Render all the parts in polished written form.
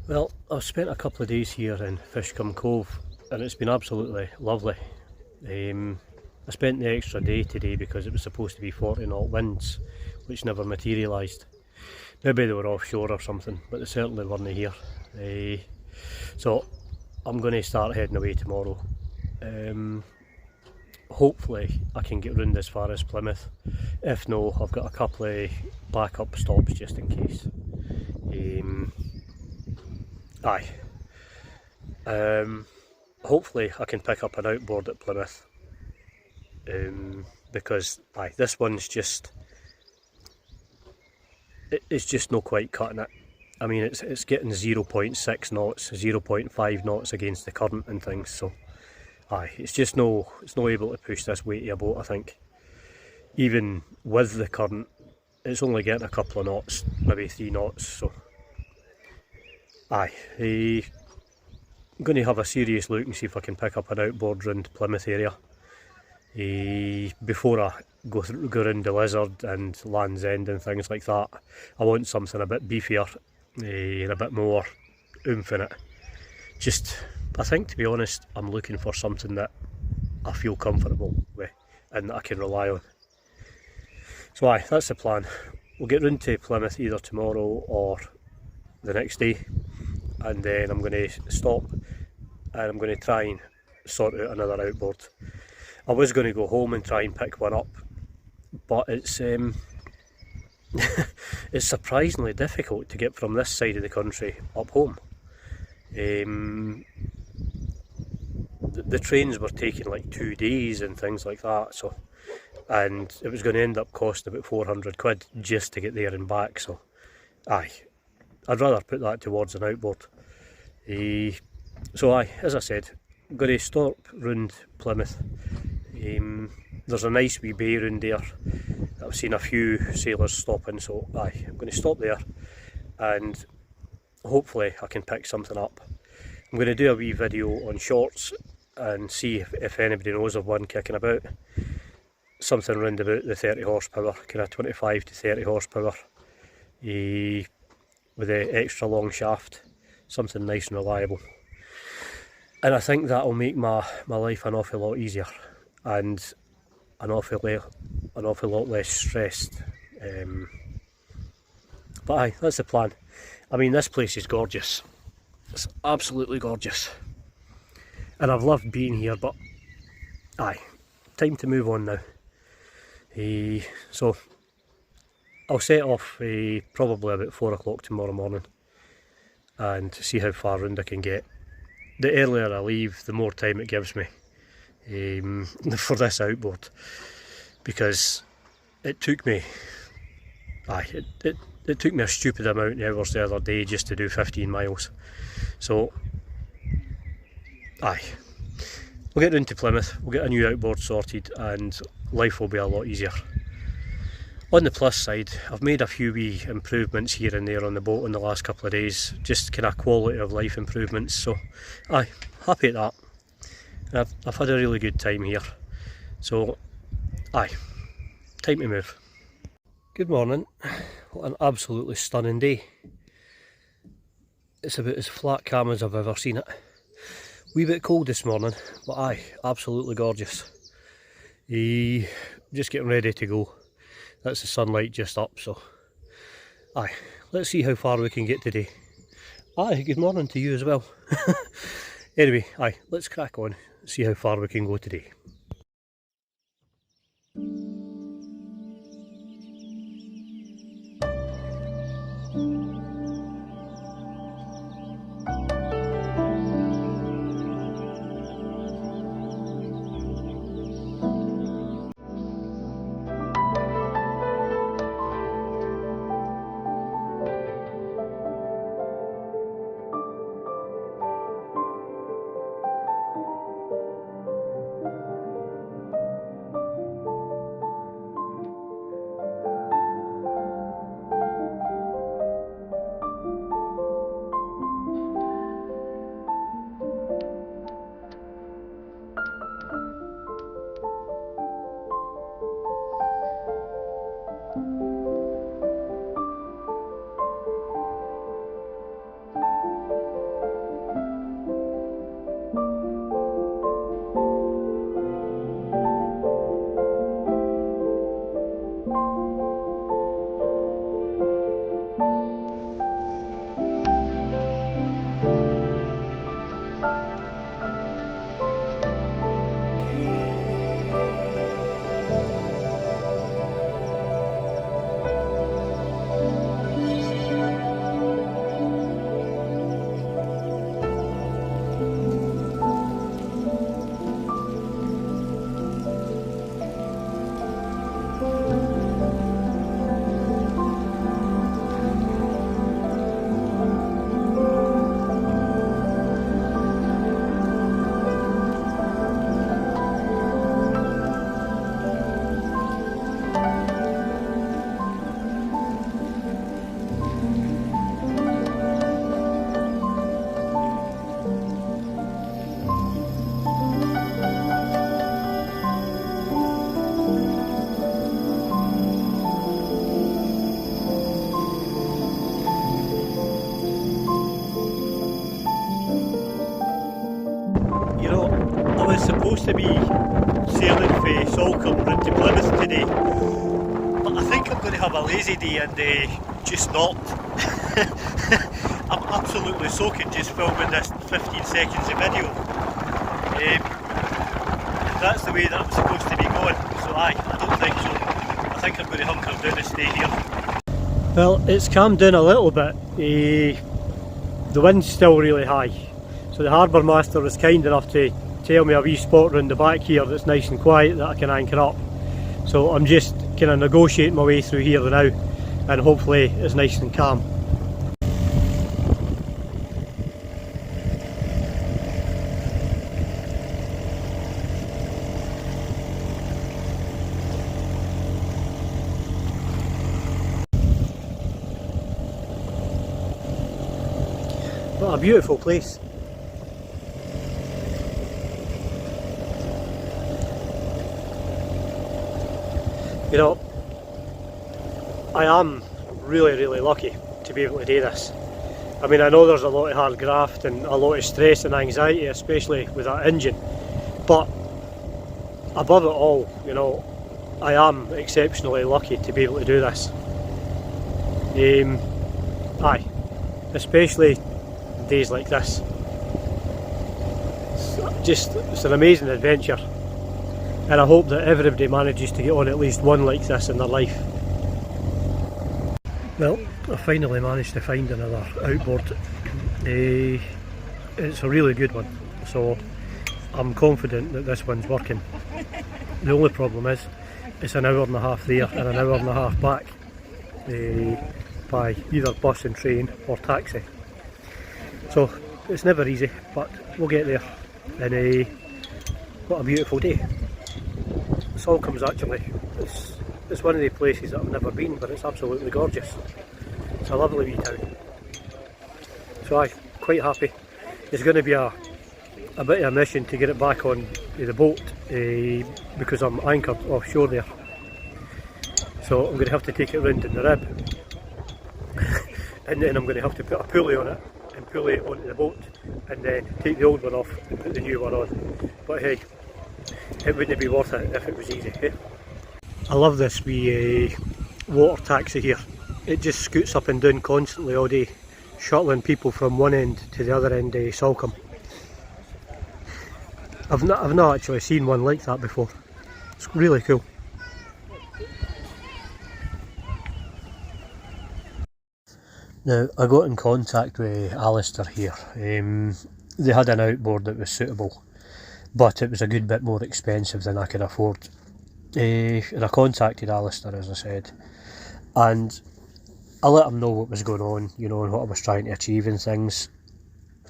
Well, I've spent a couple of days here in Fishcombe Cove and it's been absolutely lovely. I spent the extra day today because it was supposed to be 40 knot winds, which never materialised. Maybe they were offshore or something, but they certainly weren't here. So I'm going to start heading away tomorrow. Hopefully I can get round as far as Plymouth. If no, I've got a couple of backup stops just in case. Hopefully I can pick up an outboard at Plymouth, because this one's just, it's just not quite cutting it. I mean, it's getting 0.6 knots, 0.5 knots against the current and things, so it's just it's not able to push this weighty a boat, I think. Even with the current, it's only getting a couple of knots, maybe 3 knots, so I'm going to have a serious look and see if I can pick up an outboard round Plymouth area before I go round the Lizard and Land's End and things like that. I want something a bit beefier and a bit more oomph in it. Just, I think, to be honest, I'm looking for something that I feel comfortable with and that I can rely on. So that's the plan. We'll get round to Plymouth either tomorrow or the next day, and then I'm going to stop and I'm going to try and sort out another outboard. I was going to go home and try and pick one up, but it's it's surprisingly difficult to get from this side of the country up home. The trains were taking like 2 days and things like that, so, and it was going to end up costing about 400 quid just to get there and back, so I'd rather put that towards an outboard. So as I said, I'm going to stop round Plymouth. There's a nice wee bay round there. I've seen a few sailors stopping, so I'm going to stop there and hopefully I can pick something up. I'm going to do a wee video on shorts and see if anybody knows of one kicking about. Something round about the 30 horsepower, kind of 25 to 30 horsepower, with the extra long shaft, something nice and reliable. And I think that'll make my life an awful lot easier and an awful lot less stressed. But that's the plan. I mean, this place is gorgeous. It's absolutely gorgeous. And I've loved being here, but time to move on now. So I'll set off probably about 4 o'clock tomorrow morning and see how far round I can get. The earlier I leave, the more time it gives me for this outboard, because it took me it took me a stupid amount of hours the other day just to do 15 miles. So we'll get round to Plymouth, we'll get a new outboard sorted and life will be a lot easier. On the plus side, I've made a few wee improvements here and there on the boat in the last couple of days, just kind of quality of life improvements, so happy at that. And I've had a really good time here, so time to move. Good morning. What an absolutely stunning day. It's about as flat calm as I've ever seen it. Wee bit cold this morning, but absolutely gorgeous. Just getting ready to go. That's the sunlight just up, so let's see how far we can get today. Good morning to you as well. Anyway, let's crack on, see how far we can go today. supposed to be sailing for Salcombe round to Plymouth today, but I think I'm going to have a lazy day and just not. I'm absolutely soaking just filming this 15 seconds of video. That's the way that I'm supposed to be going, so I don't think so. I think I'm going to hunker down and stay here. Well, it's calmed down a little bit. The wind's still really high, so the harbour master was kind enough to tell me a wee spot round the back here that's nice and quiet that I can anchor up. So I'm just kind of negotiating my way through here now, and hopefully it's nice and calm. What a beautiful place. You know, I am really lucky to be able to do this. I mean, I know there's a lot of hard graft and a lot of stress and anxiety, especially with that engine, but above it all, you know, I am exceptionally lucky to be able to do this. Aye, especially days like this. It's an amazing adventure, and I hope that everybody manages to get on at least one like this in their life. Well, I finally managed to find another outboard. It's a really good one, so I'm confident that this one's working. The only problem is it's an hour and a half there and an hour and a half back by either bus and train or taxi. So it's never easy, but we'll get there. And what a beautiful day. Salcombe's actually, it's one of the places that I've never been, but it's absolutely gorgeous. It's a lovely wee town. So I'm quite happy. It's going to be a bit of a mission to get it back on the boat because I'm anchored offshore there. So I'm going to have to take it round in the rib. And then I'm going to have to put a pulley on it and pulley it onto the boat, and then take the old one off and put the new one on. But hey, it wouldn't be worth it if it was easy. Eh? I love this wee water taxi here. It just scoots up and down constantly all day, shuttling people from one end to the other end of Salcombe. I've not actually seen one like that before. It's really cool. Now, I got in contact with Alistair here. They had an outboard that was suitable, but it was a good bit more expensive than I could afford. And I contacted Alistair, as I said, and I let him know what was going on, you know, and what I was trying to achieve and things.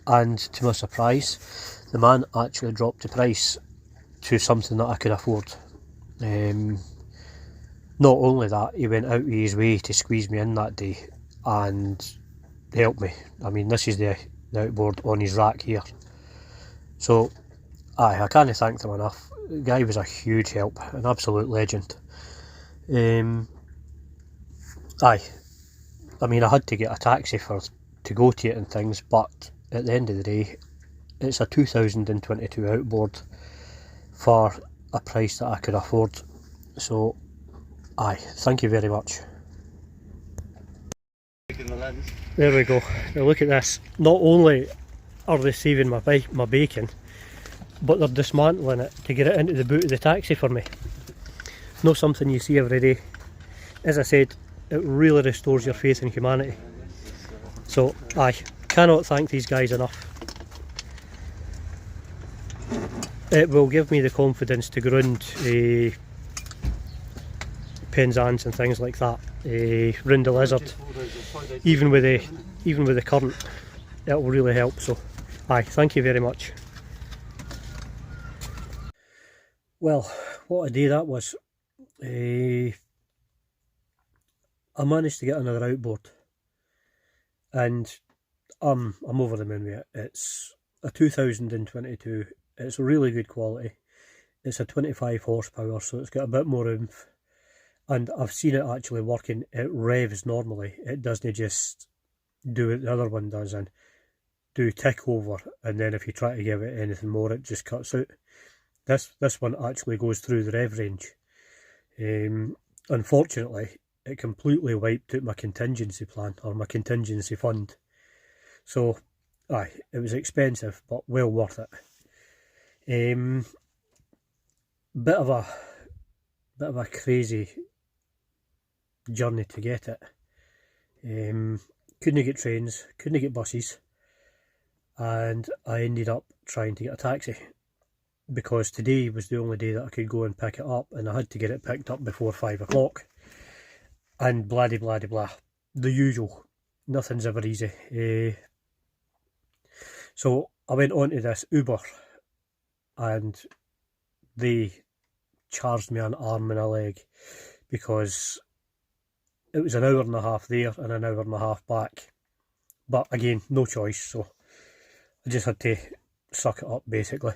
And to my surprise, the man actually dropped the price to something that I could afford. Not only that, he went out of his way to squeeze me in that day and help me. I mean, this is the outboard on his rack here. So, I can't thank them enough. The guy was a huge help, an absolute legend. I mean, I had to get a taxi to go to it and things, but at the end of the day, it's a 2022 outboard for a price that I could afford. So, thank you very much. There we go. Now look at this. Not only are they saving my bacon, but they're dismantling it to get it into the boot of the taxi for me. Not something you see every day. As I said, it really restores your faith in humanity. So I cannot thank these guys enough. It will give me the confidence to go round Penzance and things like that, round the Lizard. Even with the current, it will really help. So, thank you very much. Well, what a day that was. I managed to get another outboard, and I'm over the moon with it. It's a 2022. It's really good quality. It's a 25 horsepower, so it's got a bit more oomph. And I've seen it actually working. It revs normally. It doesn't just do what the other one does and do tick over, and then if you try to give it anything more, it just cuts out. This one actually goes through the rev range. Unfortunately, it completely wiped out my contingency plan, or my contingency fund. So, aye, it was expensive, but well worth it. Bit of a crazy journey to get it. Couldn't get trains, couldn't get buses, and I ended up trying to get a taxi, because today was the only day that I could go and pick it up, and I had to get it picked up before 5 o'clock. And blah de blah de blah. The usual. Nothing's ever easy. So I went on to this Uber, and they charged me an arm and a leg, because it was an hour and a half there and an hour and a half back. But again, no choice, so I just had to suck it up, basically.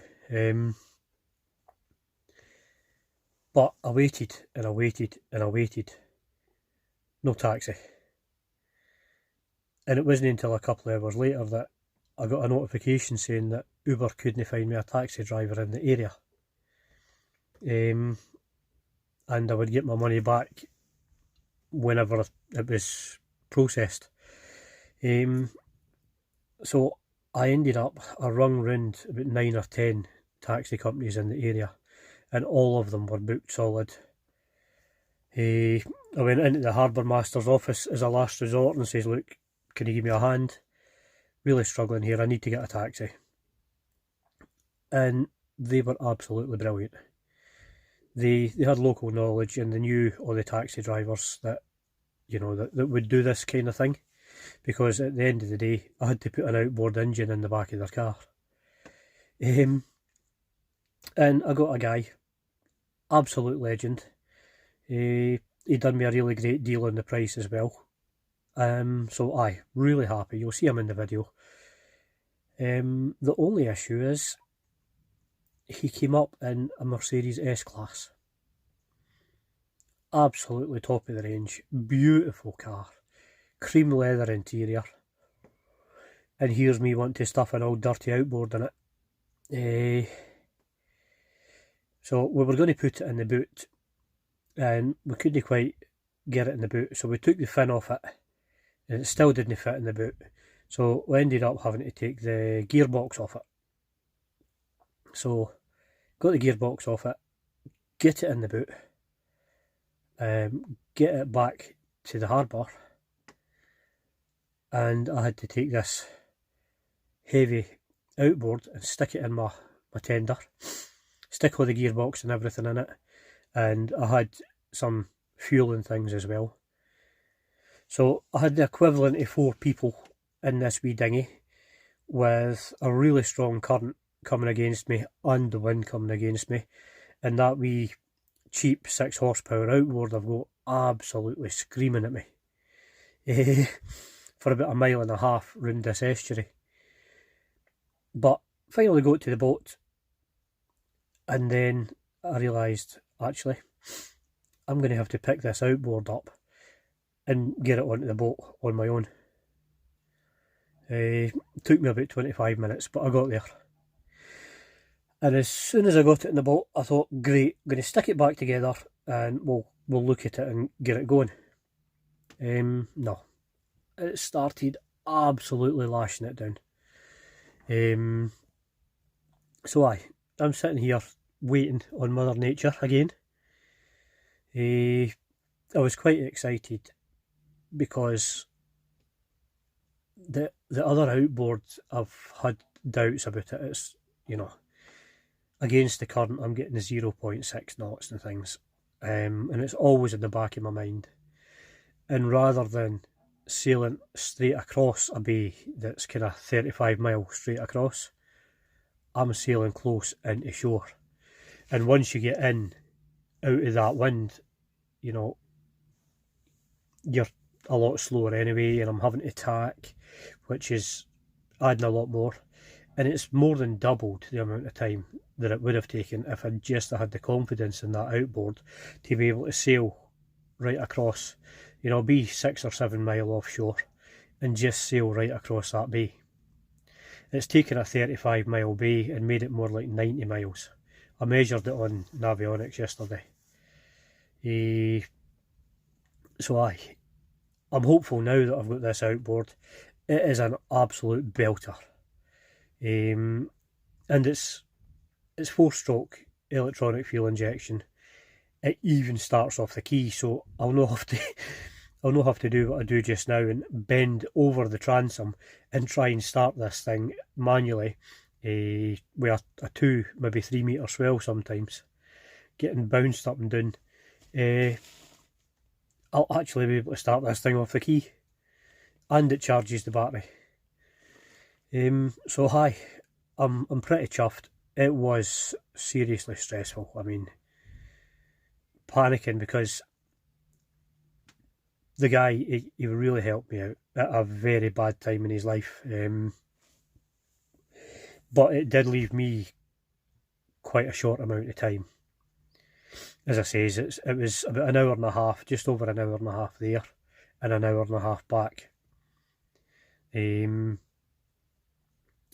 But I waited and I waited and I waited. No taxi. And it wasn't until a couple of hours later that I got a notification saying that Uber couldn't find me a taxi driver in the area. And I would get my money back whenever it was processed. So I ended up, I rung round about 9 or 10 taxi companies in the area, and all of them were booked solid. I went into the harbour master's office as a last resort and says, look, can you give me a hand? Really struggling here, I need to get a taxi. And they were absolutely brilliant. They had local knowledge, and they knew all the taxi drivers that, you know, that would do this kind of thing. Because at the end of the day, I had to put an outboard engine in the back of their car. And I got a guy, absolute legend. He done me a really great deal on the price as well. So aye, really happy. You'll see him in the video. The only issue is he came up in a Mercedes S-Class. Absolutely top of the range. Beautiful car. Cream leather interior. And here's me wanting to stuff an old dirty outboard in it. So we were going to put it in the boot, and we couldn't quite get it in the boot, so we took the fin off it, and it still didn't fit in the boot. So we ended up having to take the gearbox off it. So got the gearbox off it, get it in the boot, get it back to the harbour, and I had to take this heavy outboard and stick it in my tender, stick all the gearbox and everything in it, and I had some fuel and things as well. So I had the equivalent of 4 people in this wee dinghy, with a really strong current coming against me and the wind coming against me, and that wee cheap 6 horsepower outboard I've got absolutely screaming at me for about a mile and a half round this estuary. But finally got to the boat, and then I realised, actually, I'm going to have to pick this outboard up and get it onto the boat on my own. It took me about 25 minutes, but I got there. And as soon as I got it in the boat, I thought, great, I'm going to stick it back together and we'll look at it and get it going. No. It started absolutely lashing it down. So I'm sitting here waiting on Mother Nature again. I was quite excited because the other outboards, I've had doubts about it. It's, you know, against the current I'm getting 0.6 knots and things, and it's always in the back of my mind. And rather than sailing straight across a bay that's kind of 35 miles straight across, I'm sailing close into shore. And once you get in, out of that wind, you know, you're a lot slower anyway, and I'm having to tack, which is adding a lot more. And it's more than doubled the amount of time that it would have taken if I'd just had the confidence in that outboard to be able to sail right across, you know, be 6 or 7 mile offshore and just sail right across that bay. It's taken a 35 mile bay and made it more like 90 miles. I measured it on Navionics yesterday. So I'm hopeful now that I've got this outboard. It is an absolute belter. And it's 4-stroke electronic fuel injection. It even starts off the key, so I'll not have to do what I do just now and bend over the transom and try and start this thing manually with a 2, maybe 3 metre swell sometimes, getting bounced up and down. I'll actually be able to start this thing off the key, and it charges the battery. So hi, I'm pretty chuffed. It was seriously stressful. I mean, panicking because the guy, he really helped me out at a very bad time in his life. But it did leave me quite a short amount of time. As I say, it was about an hour and a half, just over an hour and a half there, and an hour and a half back.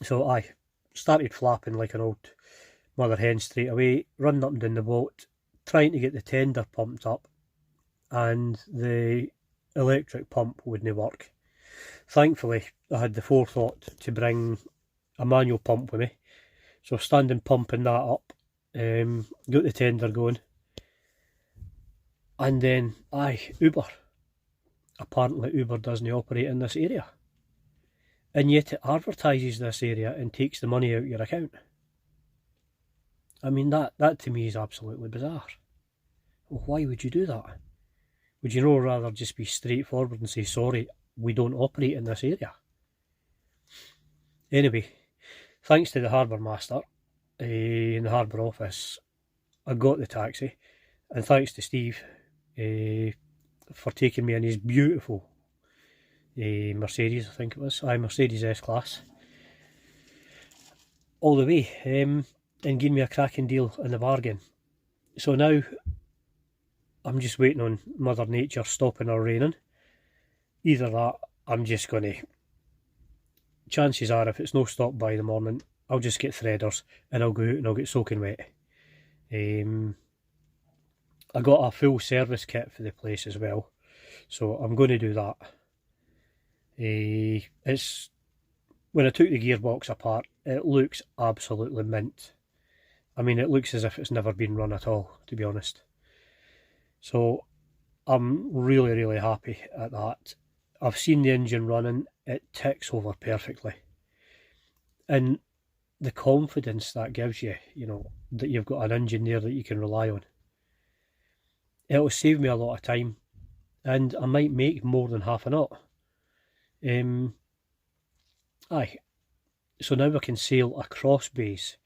So I started flapping like an old mother hen straight away, running up and down the boat, trying to get the tender pumped up, and the electric pump wouldn't work. Thankfully, I had the forethought to bring a manual pump with me, so standing pumping that up, got the tender going, and then Uber. Apparently Uber doesn't operate in this area, and yet it advertises this area and takes the money out of your account. I mean, that to me is absolutely bizarre. Well, why would you do that? Would you not rather just be straightforward and say, sorry, we don't operate in this area? Anyway, thanks to the harbour master in the harbour office, I got the taxi, and thanks to Steve for taking me in his beautiful Mercedes, I think it was, Mercedes S-Class, all the way, and gave me a cracking deal in the bargain. So now I'm just waiting on Mother Nature stopping or raining. Either that, I'm just going to, chances are if it's no stop by the morning, I'll just get threaders and I'll go out and I'll get soaking wet. I got a full service kit for the place as well, so I'm going to do that. It's, when I took the gearbox apart, it looks absolutely mint. I mean, it looks as if it's never been run at all, to be honest. So I'm really, really happy at that. I've seen the engine running, it ticks over perfectly. And the confidence that gives you, you know, that you've got an engine there that you can rely on. It'll save me a lot of time, and I might make more than half a knot. So now I can sail across bays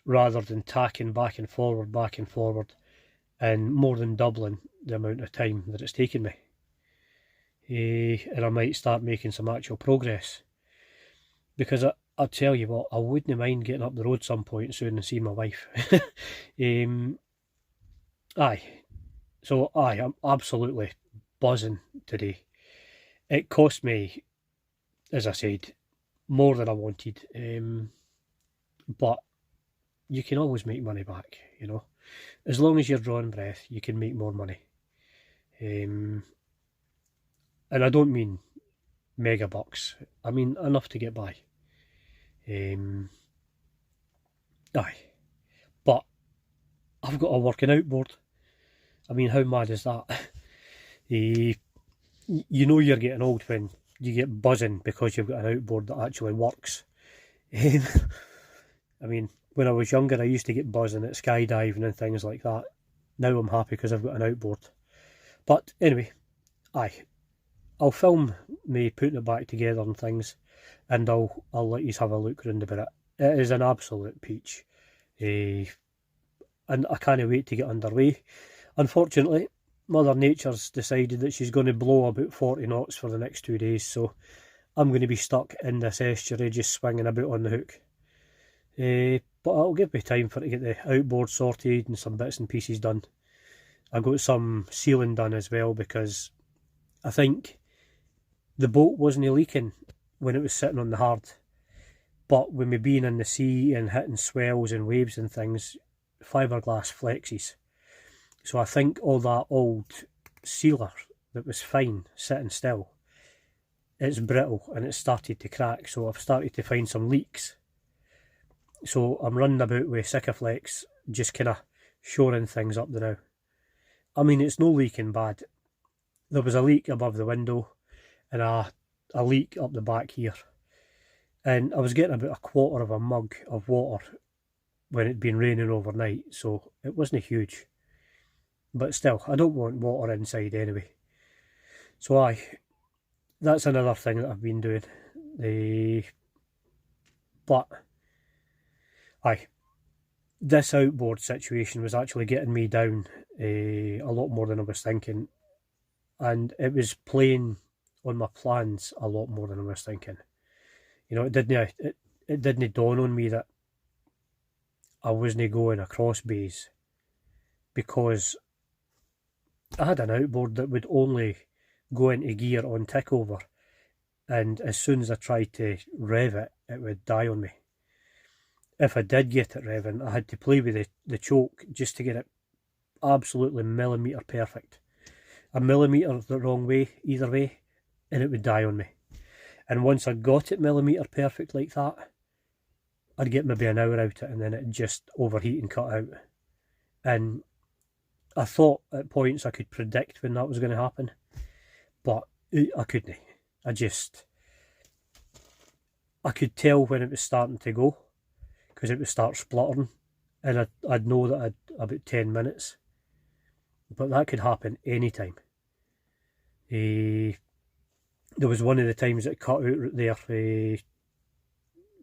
rather than tacking back and forward, and more than doubling the amount of time that it's taken me. And I might start making some actual progress, because I'll tell you what, I wouldn't mind getting up the road some point soon and seeing my wife. So I'm absolutely buzzing today. It cost me, as I said, more than I wanted, but you can always make money back, you know. As long as you're drawing breath, you can make more money. And I don't mean mega bucks, I mean enough to get by. But I've got a working outboard. I mean, how mad is that? You know you're getting old when you get buzzing because you've got an outboard that actually works. I mean, when I was younger, I used to get buzzing at skydiving and things like that. Now I'm happy because I've got an outboard. But anyway, I'll film me putting it back together and things, and I'll let you have a look round about it. It is an absolute peach, and I can't wait to get underway. Unfortunately, Mother Nature's decided that she's going to blow about 40 knots for the next 2 days, so I'm going to be stuck in this estuary just swinging about on the hook. But it'll give me time to get the outboard sorted and some bits and pieces done. I got some sealing done as well, because I think the boat wasn't leaking when it was sitting on the hard, but with me being in the sea and hitting swells and waves and things, fiberglass flexes. So I think all that old sealer that was fine sitting still, it's brittle and it's started to crack, so I've started to find some leaks. So I'm running about with Sikaflex, just kind of shoring things up the now. I mean, it's no leaking bad. There was a leak above the window and a leak up the back here. And I was getting about a quarter of a mug of water when it'd been raining overnight, so it wasn't huge. But still, I don't want water inside anyway. So aye, that's another thing that I've been doing. But aye, this outboard situation was actually getting me down a lot more than I was thinking. And it was playing on my plans a lot more than I was thinking. You know, it didn't dawn on me that I wasn't going across bays, because I had an outboard that would only go into gear on tickover, and as soon as I tried to rev it, it would die on me. If I did get it revving, I had to play with the choke just to get it absolutely millimetre perfect. A millimetre the wrong way, either way, and it would die on me. And once I got it millimetre perfect like that, I'd get maybe an hour out it and then it'd just overheat and cut out. And I thought at points I could predict when that was going to happen, but I couldn't. I could tell when it was starting to go, because it would start spluttering, and I'd know that I'd about 10 minutes. But that could happen anytime. There was one of the times it cut out right there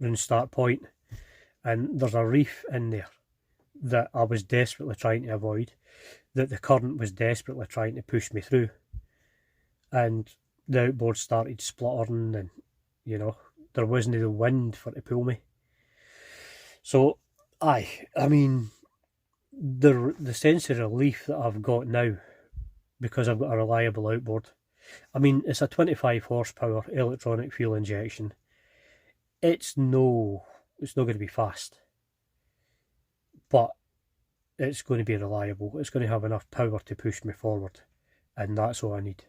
in start point, and there's a reef in there that I was desperately trying to avoid, that the current was desperately trying to push me through, and the outboard started spluttering, and you know, there wasn't the wind for it to pull me. So I mean, the sense of relief that I've got now, because I've got a reliable outboard. I mean, it's a 25 horsepower electronic fuel injection. It's not going to be fast, but it's going to be reliable. It's going to have enough power to push me forward, and that's all I need.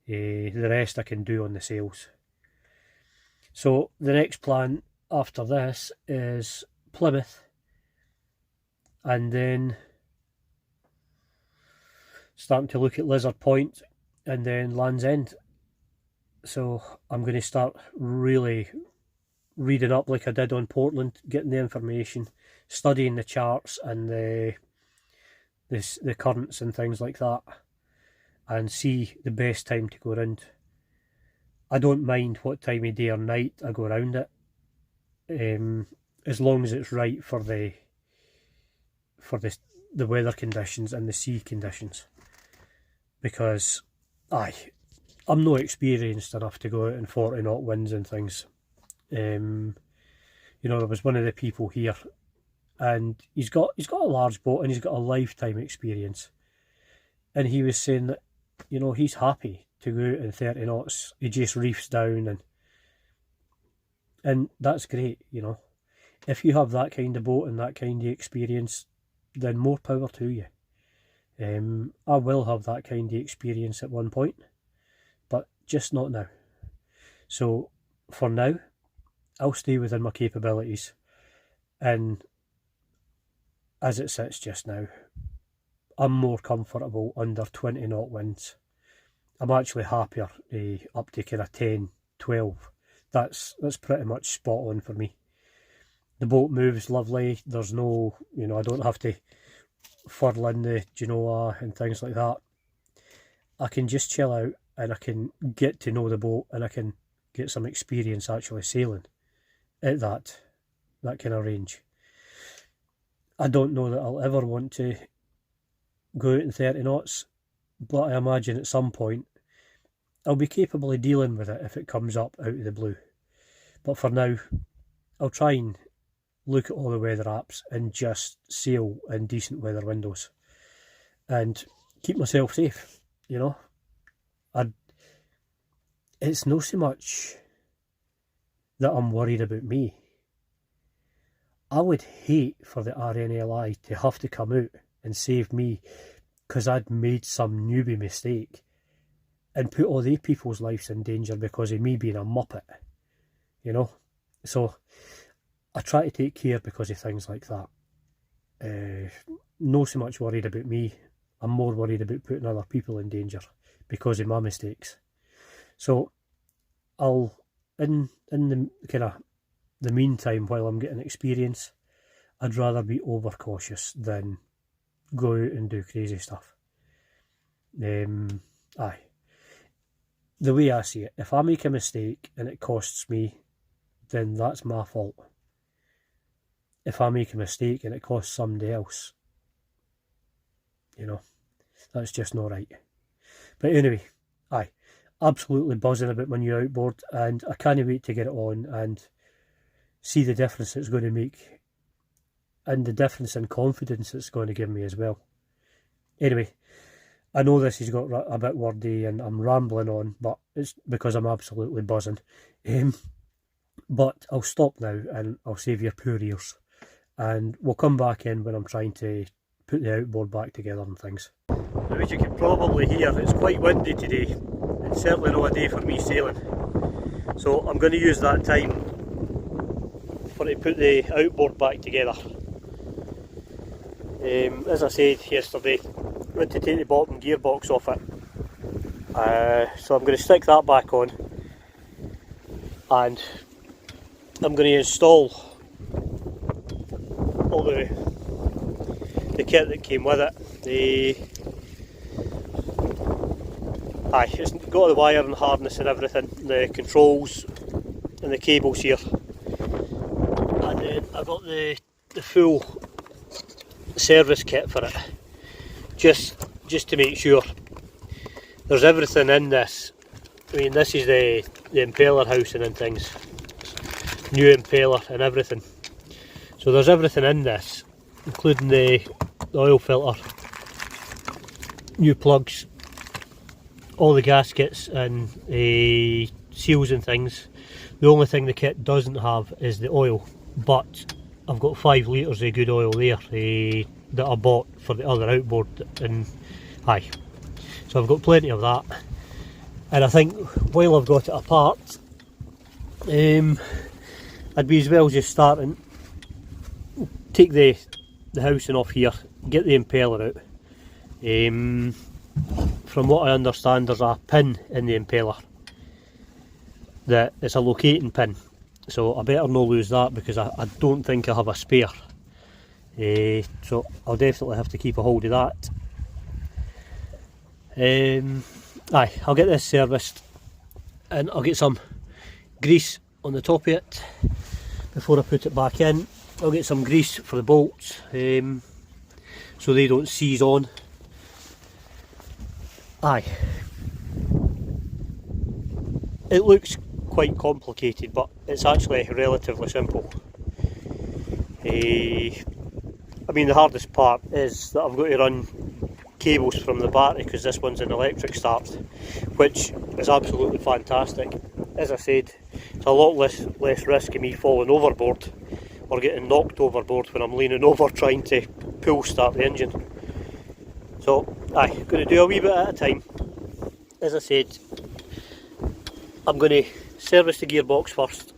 The rest I can do on the sails. So the next plan after this is Plymouth, and then starting to look at Lizard Point, and then Land's End. So I'm going to start really reading up like I did on Portland, getting the information, studying the charts and the currents and things like that, and see the best time to go around. I don't mind what time of day or night I go around it, as long as it's right for the weather conditions and the sea conditions. Because I'm not experienced enough to go out in 40 knot winds and things. You know, there was one of the people here, and he's got a large boat and he's got a lifetime experience, and he was saying that, you know, he's happy to go out in 30 knots. He just reefs down, and that's great. You know, if you have that kind of boat and that kind of experience, then more power to you. I will have that kind of experience at one point, but just not now. So for now, I'll stay within my capabilities, and as it sits just now, I'm more comfortable under 20 knot winds. I'm actually happier up to kind of 10, 12. That's pretty much spot on for me. The boat moves lovely. There's no, you know, I don't have to furl in the Genoa and things like that. I can just chill out and I can get to know the boat, and I can get some experience actually sailing at that kind of range. I don't know that I'll ever want to go out in 30 knots, but I imagine at some point I'll be capable of dealing with it if it comes up out of the blue. But for now, I'll try and look at all the weather apps and just sail in decent weather windows and keep myself safe, you know. It's not so much that I'm worried about me. I would hate for the RNLI to have to come out and save me because I'd made some newbie mistake and put all the people's lives in danger because of me being a muppet, you know. So I try to take care because of things like that. Not so much worried about me. I'm more worried about putting other people in danger because of my mistakes. So I'll, in the kind of the meantime, while I'm getting experience, I'd rather be overcautious than go out and do crazy stuff. Aye. The way I see it, if I make a mistake and it costs me, then that's my fault. If I make a mistake and it costs somebody else, you know, that's just not right. But anyway, aye, absolutely buzzing about my new outboard, and I can't wait to get it on and see the difference it's going to make and the difference in confidence it's going to give me as well. Anyway, I know this has got a bit wordy and I'm rambling on, but it's because I'm absolutely buzzing. But I'll stop now and I'll save your poor ears. And we'll come back in when I'm trying to put the outboard back together and things. Now, as you can probably hear, it's quite windy today. It's certainly not a day for me sailing. So I'm going to use that time for to put the outboard back together. As I said yesterday, I went to take the bottom gearbox off it. So I'm going to stick that back on, and I'm going to install all the kit that came with it. It's got the wire and harness and everything, the controls and the cables here, and then I got the full service kit for it, just to make sure there's everything in this. I mean, this is the impeller housing and things, new impeller and everything. So there's everything in this, including the oil filter, new plugs, all the gaskets and seals and things. The only thing the kit doesn't have is the oil, but I've got 5 litres of good oil there that I bought for the other outboard, and so I've got plenty of that. And I think while I've got it apart, I'd be as well just starting, take the housing off here, get the impeller out. From what I understand, there's a pin in the impeller that it's a locating pin, so I better not lose that because I don't think I have a spare. So I'll definitely have to keep a hold of that. I'll get this serviced and I'll get some grease on the top of it before I put it back in. I'll get some grease for the bolts so they don't seize on. It looks quite complicated, but it's actually relatively simple. I mean, the hardest part is that I've got to run cables from the battery because this one's an electric start, which is absolutely fantastic. As I said, it's a lot less risk of me falling overboard or getting knocked overboard when I'm leaning over trying to pull start the engine. So, going to do a wee bit at a time. As I said, I'm going to service the gearbox first,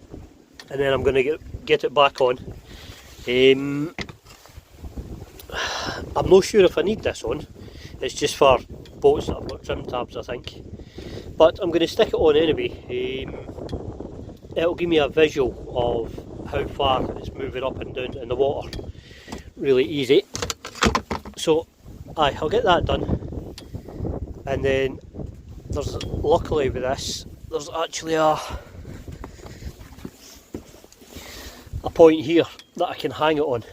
and then I'm going to get it back on. I'm not sure if I need this on. It's just for boats that have got trim tabs, I think. But I'm going to stick it on anyway. It'll give me a visual of how far it's moving up and down in the water. Really easy. So, I'll get that done. And then, luckily with this, there's actually a point here that I can hang it on.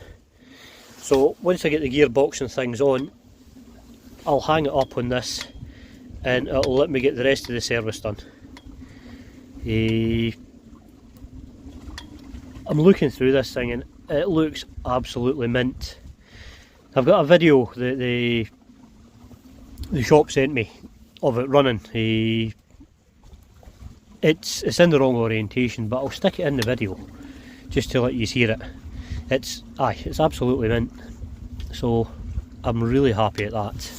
So once I get the gearbox and things on, I'll hang it up on this and it'll let me get the rest of the service done. I'm looking through this thing and it looks absolutely mint. I've got a video that the shop sent me of it running. It's in the wrong orientation, but I'll stick it in the video just to let you hear it. It's absolutely mint. So I'm really happy at that.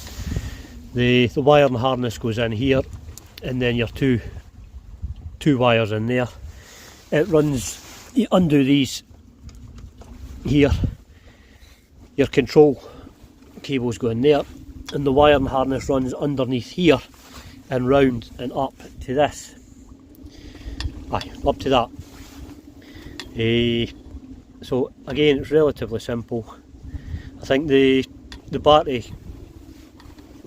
The wiring harness goes in here, and then your two wires in there. It runs, you undo these here, your control cables go in there, and the wiring harness runs underneath here and round and up to this. Up to that. So again, it's relatively simple. I think the battery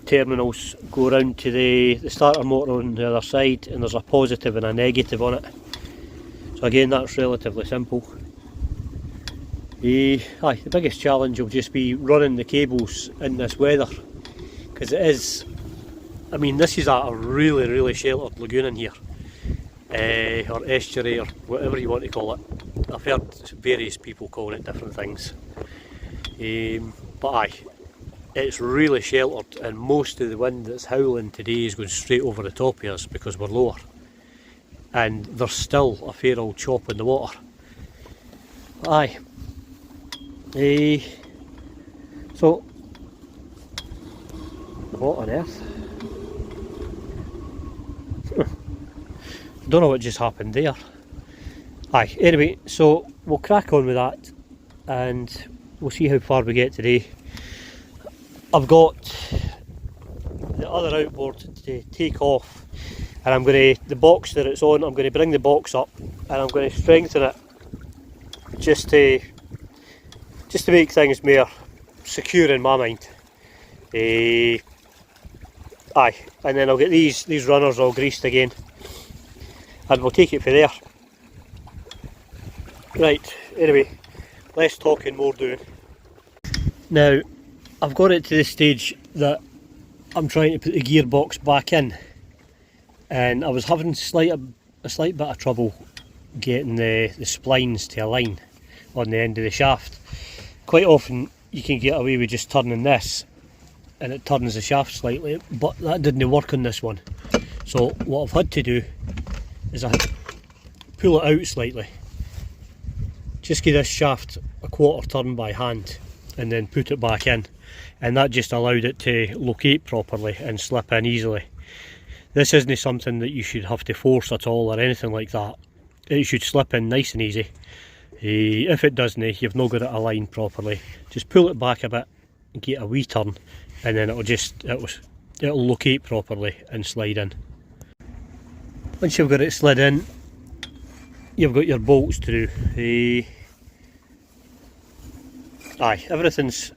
terminals go around to the starter motor on the other side, and there's a positive and a negative on it. So again, that's relatively simple. The biggest challenge will just be running the cables in this weather, because it is, I mean, this is a really sheltered lagoon in here, or estuary, or whatever you want to call it. I've heard various people calling it different things, but it's really sheltered, and most of the wind that's howling today is going straight over the top of us because we're lower, and there's still a fair old chop in the water. So what on earth? Don't know what just happened there. Anyway, so we'll crack on with that, and we'll see how far we get today. I've got the other outboard to take off, and I'm going to, the box that it's on, I'm going to bring the box up and I'm going to strengthen it just to make things more secure in my mind. And then I'll get these runners all greased again, and we'll take it from there. Right, anyway, less talking, more doing. Now, I've got it to the stage that I'm trying to put the gearbox back in, and I was having a slight bit of trouble getting the splines to align on the end of the shaft. Quite often you can get away with just turning this and it turns the shaft slightly, but that didn't work on this one. So what I've had to do is I had to pull it out slightly, just give this shaft a quarter turn by hand and then put it back in, and that just allowed it to locate properly and slip in easily. This isn't something that you should have to force at all or anything like that. It should slip in nice and easy. If it doesn't, you've not got it aligned properly. Just pull it back a bit, get a wee turn, and then it'll locate properly and slide in. Once you've got it slid in, you've got your bolts to do. Everything's,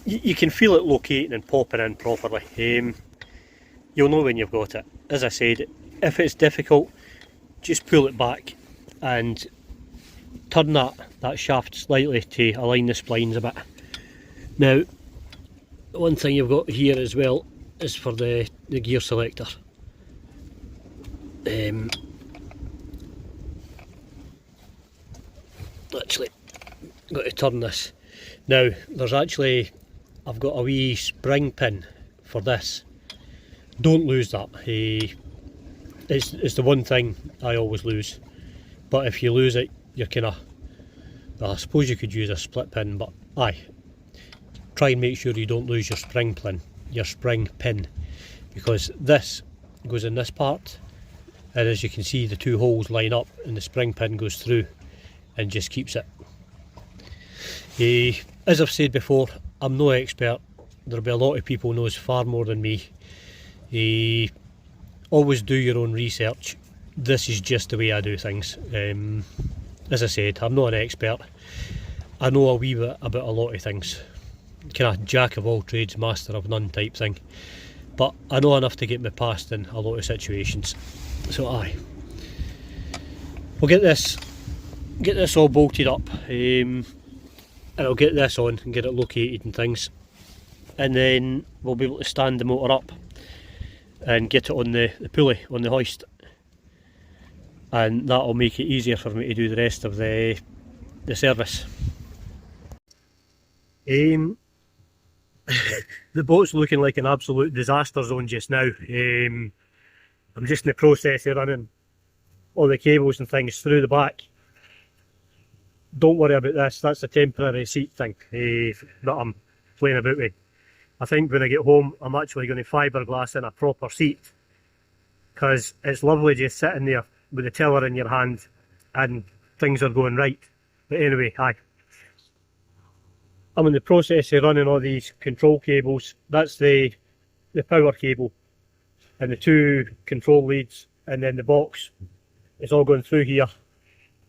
you can feel it locating and popping in properly. You'll know when you've got it. As I said, if it's difficult, just pull it back and turn that shaft slightly to align the splines a bit. Now, one thing you've got here as well is for the gear selector. Actually, got to turn this. Now, I've got a wee spring pin for this. Don't lose that. It's the one thing I always lose. But if you lose it, you're I suppose you could use a split pin, but try and make sure you don't lose your spring pin, because this goes in this part, and as you can see, the two holes line up and the spring pin goes through and just keeps it. As I've said before, I'm no expert. There'll be a lot of people who knows far more than me. Always do your own research. This is just the way I do things. As I said, I'm not an expert. I know a wee bit about a lot of things. Kind of jack of all trades, master of none type thing. But I know enough to get me past in a lot of situations. So we'll get this all bolted up, and I'll get this on and get it located and things, and then we'll be able to stand the motor up and get it on the pulley, on the hoist, and that'll make it easier for me to do the rest of the service. The boat's looking like an absolute disaster zone just now. I'm just in the process of running all the cables and things through the back, don't worry about this, that's a temporary seat thing that I'm playing about with. I think when I get home I'm actually going to fiberglass in a proper seat, because it's lovely just sitting there with the tiller in your hand and things are going right. But anyway, aye. I'm in the process of running all these control cables. That's the power cable and the 2 control leads, and then the box is all going through here,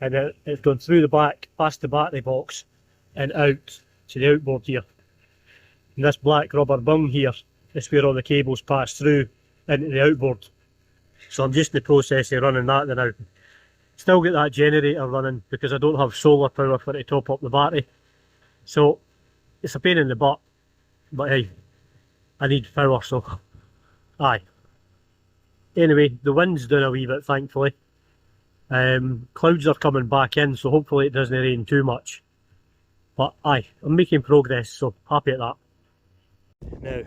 and then it's going through the back, past the battery box and out to the outboard here. And this black rubber bung here is where all the cables pass through into the outboard. So I'm just in the process of running that now. Still get that generator running because I don't have solar power for it to top up the battery. So it's a pain in the butt, but hey, I need power, so aye. Anyway, the wind's down a wee bit, thankfully. Clouds are coming back in, so hopefully it doesn't rain too much. But aye, I'm making progress, so happy at that. Now,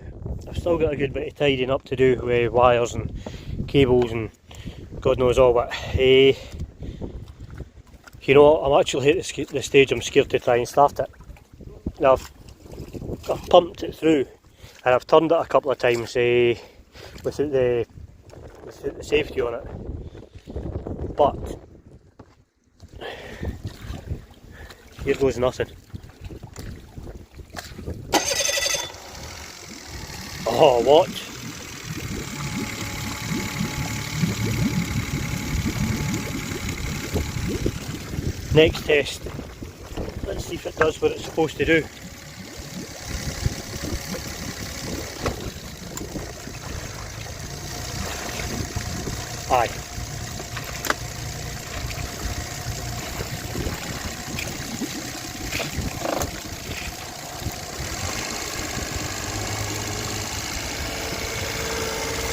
I've still got a good bit of tidying up to do with wires and cables and God knows all, but you know, I'm actually at the stage I'm scared to try and start it. Now, I've pumped it through and I've turned it a couple of times without the safety on it, but here goes nothing. Oh, what? Next test. Let's see if it does what it's supposed to do. Aye.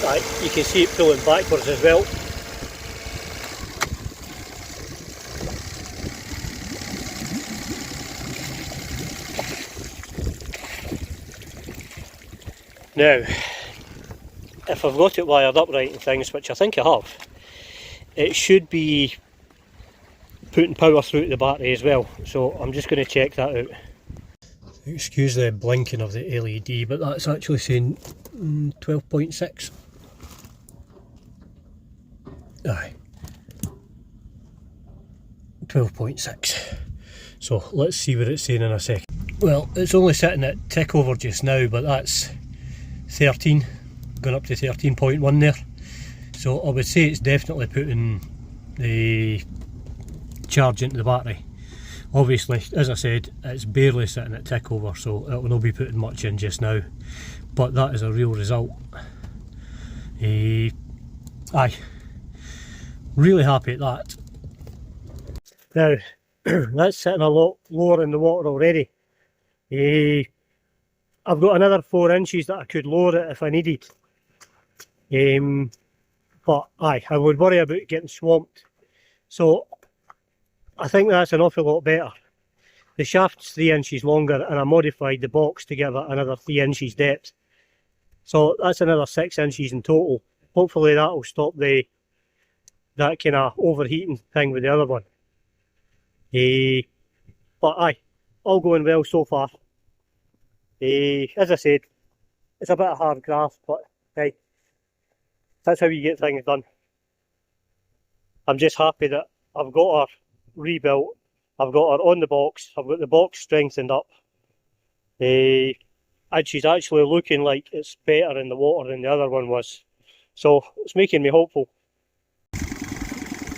Aye, you can see it pulling backwards as well. Now, if I've got it wired up right and things, which I think I have, it should be putting power through to the battery as well, so I'm just going to check that out. Excuse the blinking of the LED, but that's actually saying 12.6. Aye, 12.6. So let's see what it's saying in a second. Well, it's only sitting at tick over just now, but that's 13, going up to 13.1 there. So I would say it's definitely putting the charge into the battery. Obviously, as I said, it's barely sitting at tick over, so it will not be putting much in just now, but that is a real result. Aye, really happy at that. Now, that's sitting a lot lower in the water already. I've got another 4 inches that I could lower it if I needed. But aye, I would worry about getting swamped. So I think that's an awful lot better. The shaft's 3 inches longer and I modified the box to give it another 3 inches depth. So that's another 6 inches in total. Hopefully that will stop that kind of overheating thing with the other one. But aye, all going well so far. As I said, it's a bit of hard graft, but hey, that's how you get things done. I'm just happy that I've got her rebuilt, I've got her on the box, I've got the box strengthened up, and she's actually looking like it's better in the water than the other one was. So it's making me hopeful.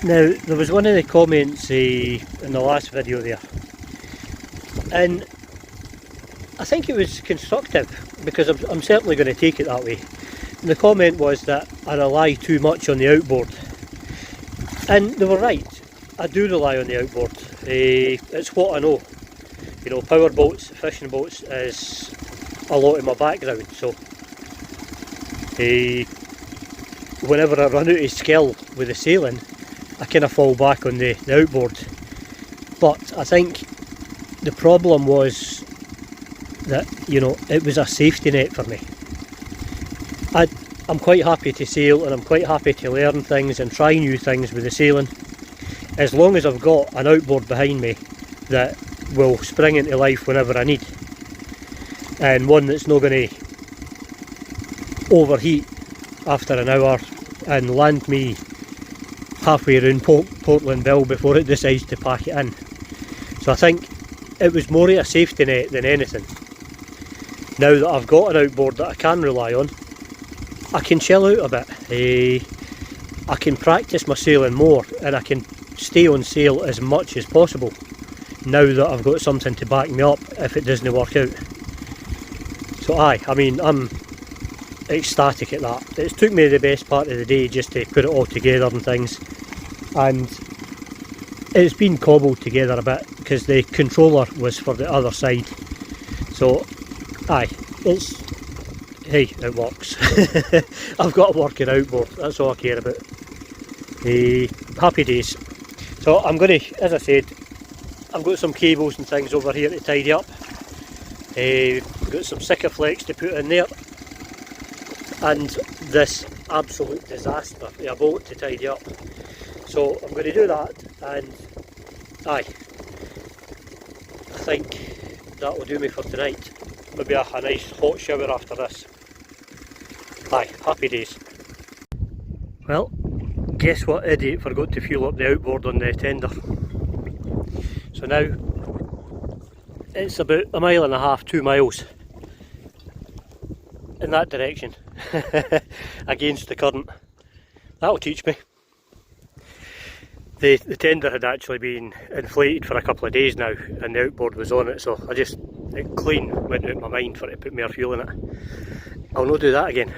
Now, there was one of the comments in the last video there, and I think it was constructive, because I'm certainly going to take it that way. And the comment was that I rely too much on the outboard. And they were right, I do rely on the outboard. It's what I know. You know, power boats, fishing boats is a lot of my background, so whenever I run out of skill with the sailing, I kind of fall back on the outboard. But I think the problem was that, you know, it was a safety net for me. I'm quite happy to sail and I'm quite happy to learn things and try new things with the sailing. As long as I've got an outboard behind me that will spring into life whenever I need, and one that's not going to overheat after an hour and land me halfway around Portland Bill before it decides to pack it in. So I think it was more of a safety net than anything. Now that I've got an outboard that I can rely on, I can chill out a bit. I can practice my sailing more, and I can stay on sail as much as possible now that I've got something to back me up if it doesn't work out. So I mean, I'm ecstatic at that. It took me the best part of the day just to put it all together and things, and it's been cobbled together a bit because the controller was for the other side. So hey, it works. I've got a working outboard, that's all I care about. Happy days. So I'm going to, as I said, I've got some cables and things over here to tidy up. Got some Sikaflex to put in there, and this absolute disaster of a boat to tidy up. So I'm going to do that, and I think that will do me for tonight. Maybe a nice hot shower after this. Happy days. Well, guess what idiot forgot to fuel up the outboard on the tender. So now it's about 1.5 miles, 2 miles in that direction against the current. That'll teach me. The tender had actually been inflated for a couple of days now, and the outboard was on it, so it clean went out my mind for it to put more fuel in it. I'll not do that again.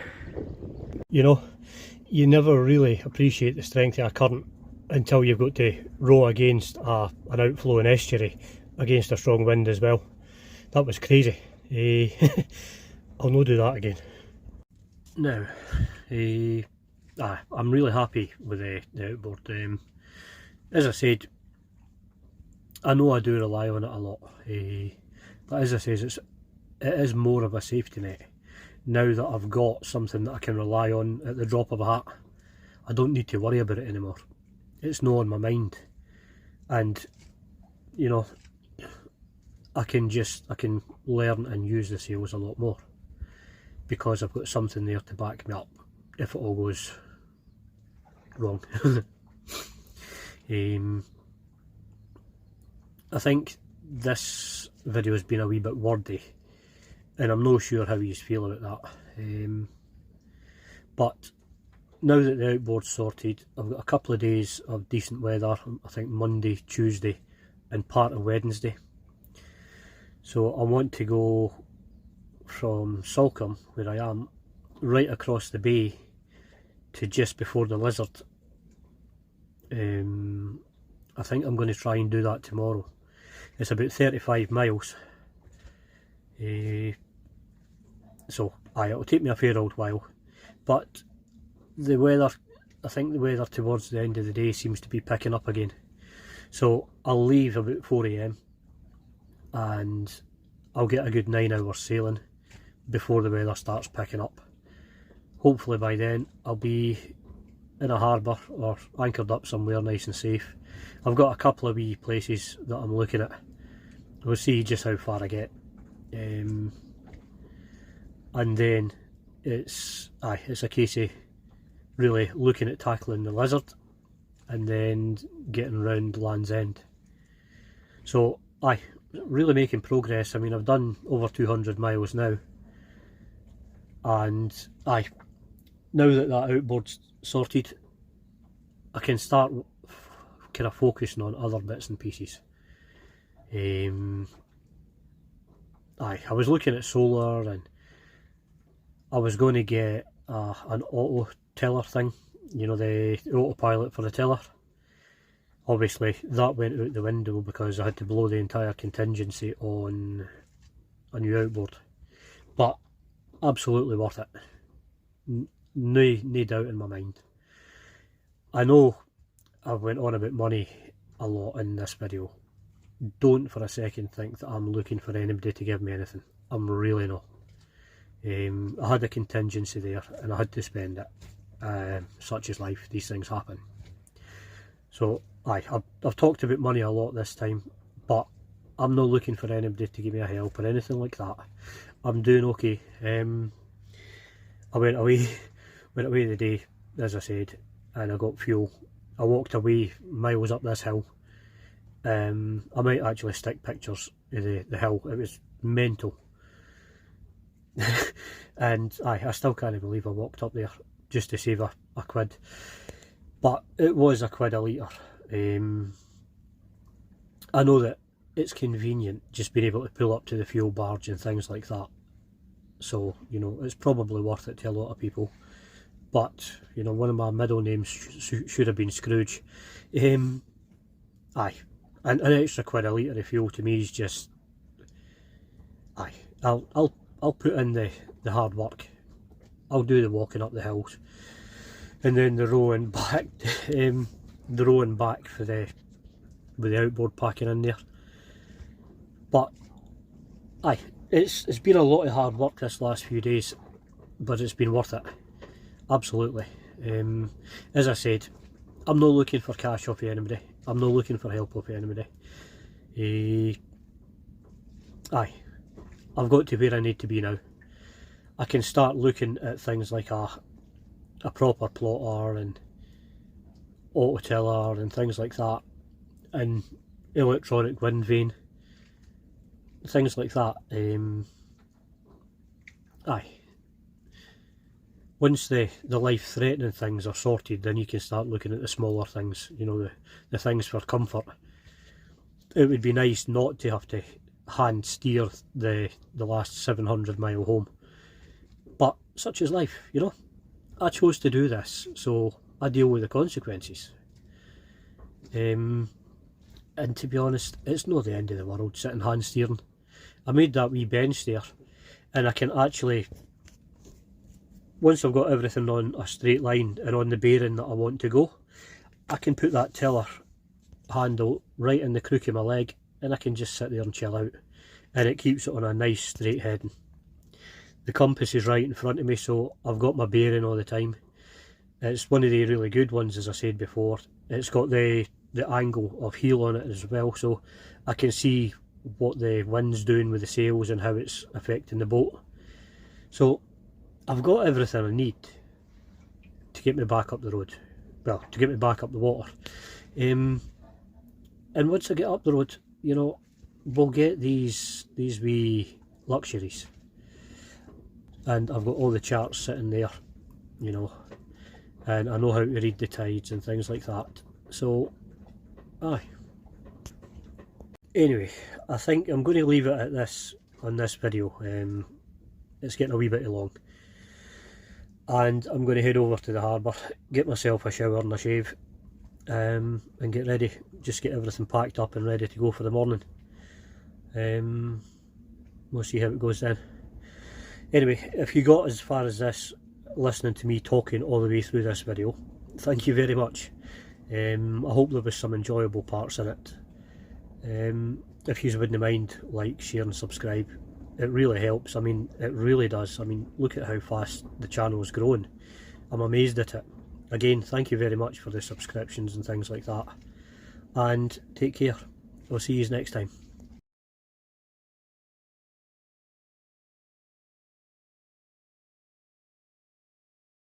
You know, you never really appreciate the strength of a current until you've got to row against an outflowing estuary against a strong wind as well. That was crazy. I'll not do that again. Now, I'm really happy with the outboard. As I said, I know I do rely on it a lot, but as I say, it is more of a safety net. Now that I've got something that I can rely on at the drop of a hat, I don't need to worry about it anymore. It's not on my mind, and you know, I can learn and use the sails a lot more because I've got something there to back me up if it all goes wrong. I think this video has been a wee bit wordy, and I'm not sure how you feel about that. But now that the outboard's sorted, I've got a couple of days of decent weather. I think Monday, Tuesday and part of Wednesday. So I want to go from Salcombe, where I am, right across the bay to just before the Lizard. I think I'm going to try and do that tomorrow. It's about 35 miles. So it'll take me a fair old while, but the weather, I think the weather towards the end of the day seems to be picking up again. So I'll leave about 4 AM and I'll get a good 9 hours sailing before the weather starts picking up. Hopefully by then I'll be in a harbour or anchored up somewhere nice and safe. I've got a couple of wee places that I'm looking at. We'll see just how far I get. And then it's a case of really looking at tackling the Lizard and then getting round Land's End. So really making progress. I mean, I've done over 200 miles now, and now that outboard's sorted, I can start kind of focusing on other bits and pieces. I was looking at solar, and I was going to get an auto tiller thing, you know, the autopilot for the tiller. Obviously that went out the window because I had to blow the entire contingency on a new outboard, but absolutely worth it. No doubt in my mind. I know I've went on about money a lot in this video. Don't for a second think that I'm looking for anybody to give me anything. I'm really not. I had a contingency there and I had to spend it. Such is life, these things happen. So I've talked about money a lot this time, but I'm not looking for anybody to give me a help or anything like that. I'm doing okay. I went away the day, as I said, and I got fuel. I walked away miles up this hill. I might actually stick pictures of the hill. It was mental. And I still can't believe I walked up there just to save a quid. But it was a quid a litre. I know that it's convenient just being able to pull up to the fuel barge and things like that. So, you know, it's probably worth it to a lot of people. But, you know, one of my middle names should have been Scrooge. Aye. And an extra quid a litre of fuel to me is just... Aye. I'll put in the hard work. I'll do the walking up the hills. And then the rowing back, for with the outboard packing in there. But aye, it's been a lot of hard work this last few days, but it's been worth it. Absolutely. As I said, I'm not looking for cash off of anybody. I'm not looking for help off of anybody. Aye, I've got to where I need to be now. I can start looking at things like a proper plotter and autotiller and things like that, and electronic wind vane, things like that. Aye. Once the life-threatening things are sorted, then you can start looking at the smaller things, you know, the things for comfort. It would be nice not to have to hand steer the last 700 mile home. But such is life, you know. I chose to do this, so I deal with the consequences. And to be honest, it's not the end of the world sitting hand steering. I made that wee bench there, and I can actually, once I've got everything on a straight line and on the bearing that I want to go, I can put that tiller handle right in the crook of my leg, and I can just sit there and chill out, and it keeps it on a nice straight heading. The compass is right in front of me, so I've got my bearing all the time. It's one of the really good ones, as I said before. It's got the angle of heel on it as well, so I can see what the wind's doing with the sails and how it's affecting the boat. So I've got everything I need to get me back up the road. Well, to get me back up the water. And once I get up the road, you know, we'll get these wee luxuries. And I've got all the charts sitting there, you know, and I know how to read the tides and things like that. So, aye. Anyway, I think I'm going to leave it at this on this video. It's getting a wee bit long. And I'm going to head over to the harbour, get myself a shower and a shave, and get ready. Just get everything packed up and ready to go for the morning. We'll see how it goes then. Anyway, if you got as far as this, listening to me talking all the way through this video, thank you very much. I hope there was some enjoyable parts in it. If you wouldn't mind, like, share and subscribe. It really helps. I mean, it really does. I mean, look at how fast the channel is growing. I'm amazed at it. Again, thank you very much for the subscriptions and things like that. And take care. I'll see you next time.